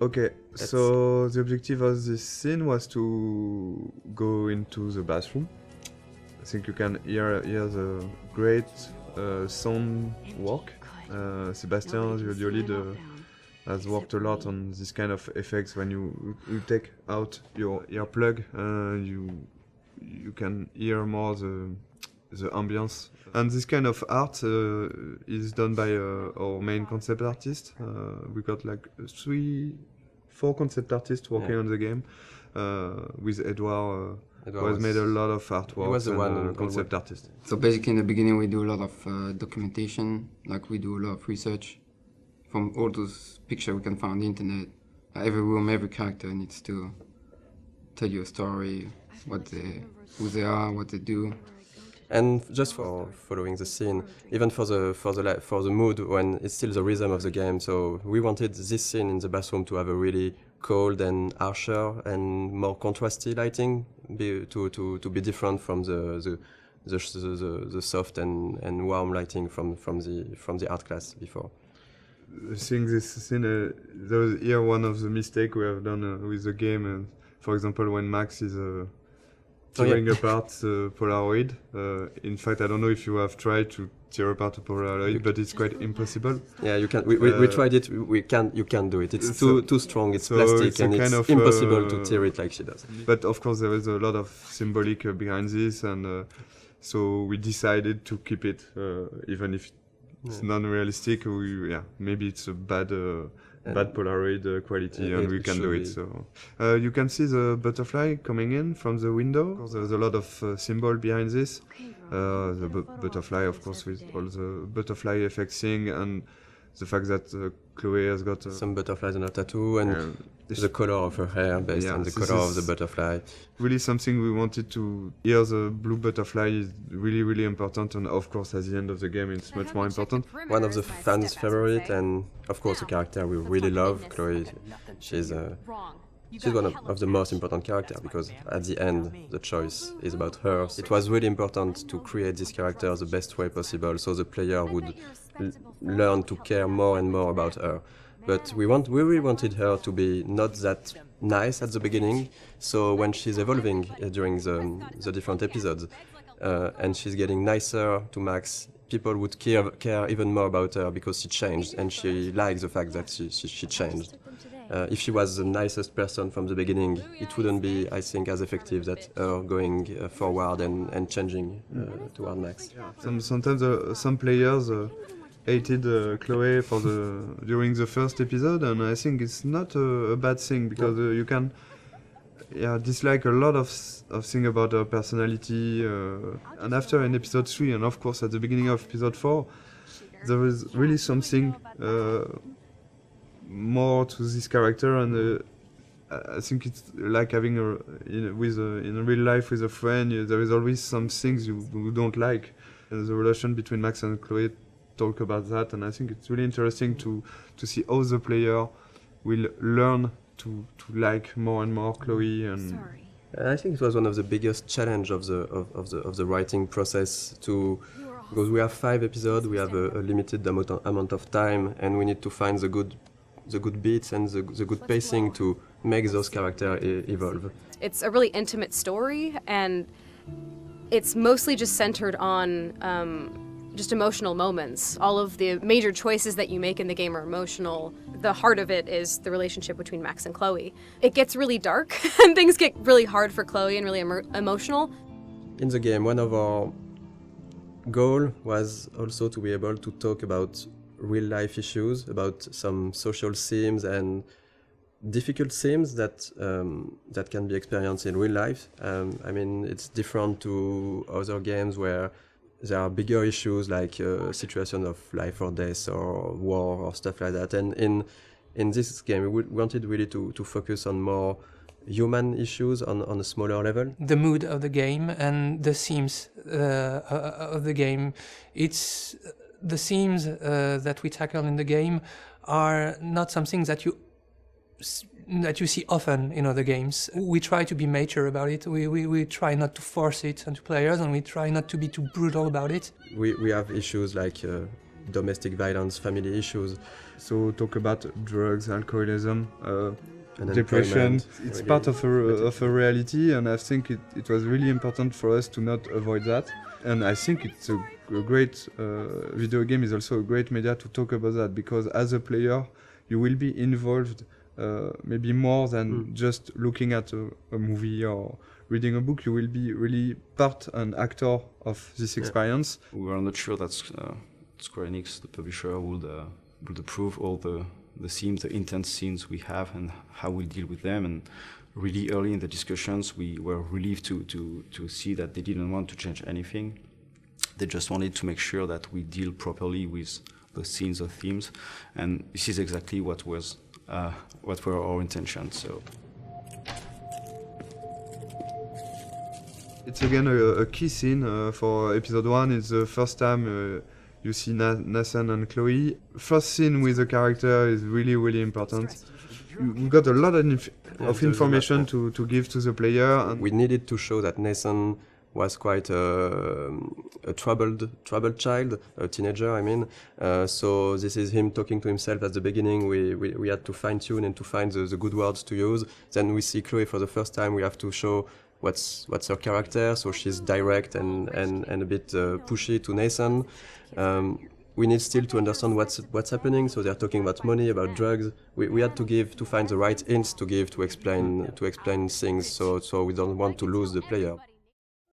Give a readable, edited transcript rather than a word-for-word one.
Okay, so the objective of this scene was to go into the bathroom. I think you can hear the great sound work. Sebastian, the audio lead, has worked a lot on this kind of effects. When you take out your earplug, you can hear more the ambience. And this kind of art is done by our main concept artist. We got like 4 concept artists working on the game. With Edouard, who has made a lot of artwork. He was the one concept artist. So basically in the beginning we do a lot of documentation, like we do a lot of research. From all those pictures we can find on the internet, every room, every character needs to tell you a story, who they are, what they do. And just for following the scene, even for the mood, when it's still the rhythm of the game. So we wanted this scene in the bathroom to have a really cold and harsher and more contrasty lighting, to be different from the soft and warm lighting from the art class before. I think this scene, there was here one of the mistakes we have done with the game. For example, when Max is tearing apart the Polaroid. In fact, I don't know if you have tried to tear apart a Polaroid, but it's quite impossible. Yeah, you can. We tried it. You can't do it. It's too strong. It's plastic, it's and it's impossible to tear it like she does. But of course, there is a lot of symbolic behind this, and so we decided to keep it, even if it's non-realistic. Maybe it's a bad Polaroid quality, and we can do it. So you can see the butterfly coming in from the window. There's a lot of symbol behind this. The butterfly, of course, with all the butterfly effects thing, and the fact that Chloe has got some butterflies on her tattoo, and the color of her hair based on the color of the butterfly. Really something we wanted to hear. The blue butterfly is really, really important, and of course at the end of the game it's much more important. One of the fans' favorite, and of course a character we really love, Chloe. She's one of the most important characters, because at the end the choice is about her. It was really important to create this character the best way possible, so the player would learn to care more and more about her. But we really wanted her to be not that nice at the beginning, so when she's evolving during the different episodes, and she's getting nicer to Max, people would care even more about her because she changed, and she likes the fact that she changed. If she was the nicest person from the beginning, it wouldn't be, I think, as effective that her going forward and changing toward Max. Sometimes some players hated Chloe during the first episode, and I think it's not a bad thing, because you can dislike a lot of things about her personality, and after in episode 3, and of course at the beginning of episode 4, there is really something more to this character, and I think it's like having in real life with a friend. There is always some things you don't like, and the relation between Max and Chloe talk about that, and I think it's really interesting to see how the player will learn to like more and more Chloe. And I think it was one of the biggest challenge of the writing process, because we have 5 episodes, we have a limited amount of time, and we need to find the good beats and the good pacing to make those characters evolve. It's a really intimate story, and it's mostly just centered on just emotional moments. All of the major choices that you make in the game are emotional. The heart of it is the relationship between Max and Chloe. It gets really dark and things get really hard for Chloe and really emotional. In the game, one of our goals was also to be able to talk about real life issues, about some social themes and difficult themes that can be experienced in real life. I mean, it's different to other games where there are bigger issues like situation of life or death or war or stuff like that. And in this game, we wanted really to focus on more human issues on a smaller level. The mood of the game and the themes of the game. It's the themes that we tackle in the game are not something that you see often in other games. We try to be mature about it. We try not to force it onto players, and we try not to be too brutal about it. We have issues like domestic violence, family issues. So talk about drugs, alcoholism, And depression. employment, It's really. part of a reality, and I think it was really important for us to not avoid that. And I think it's a great video game is also a great media to talk about that, because as a player you will be involved maybe more than just looking at a movie or reading a book. You will be really part and actor of this experience. We were not sure that Square Enix, the publisher, would approve all the themes, the intense scenes we have, and how we deal with them. And really early in the discussions, we were relieved to see that they didn't want to change anything. They just wanted to make sure that we deal properly with the scenes or themes, and this is exactly what were our intentions. So. It's again a key scene for episode 1. It's the first time you see Nathan and Chloe. First scene with the character is really, really important. We got a lot of information to give to the player. And we needed to show that Nathan was quite a troubled child, a teenager, I mean. So this is him talking to himself at the beginning. We had to fine-tune and to find the good words to use. Then we see Chloe for the first time. We have to show what's her character, so she's direct and a bit pushy to Nathan. We need still to understand what's happening. So they're talking about money, about drugs. We had to find the right hints to give to explain things. So we don't want to lose the player.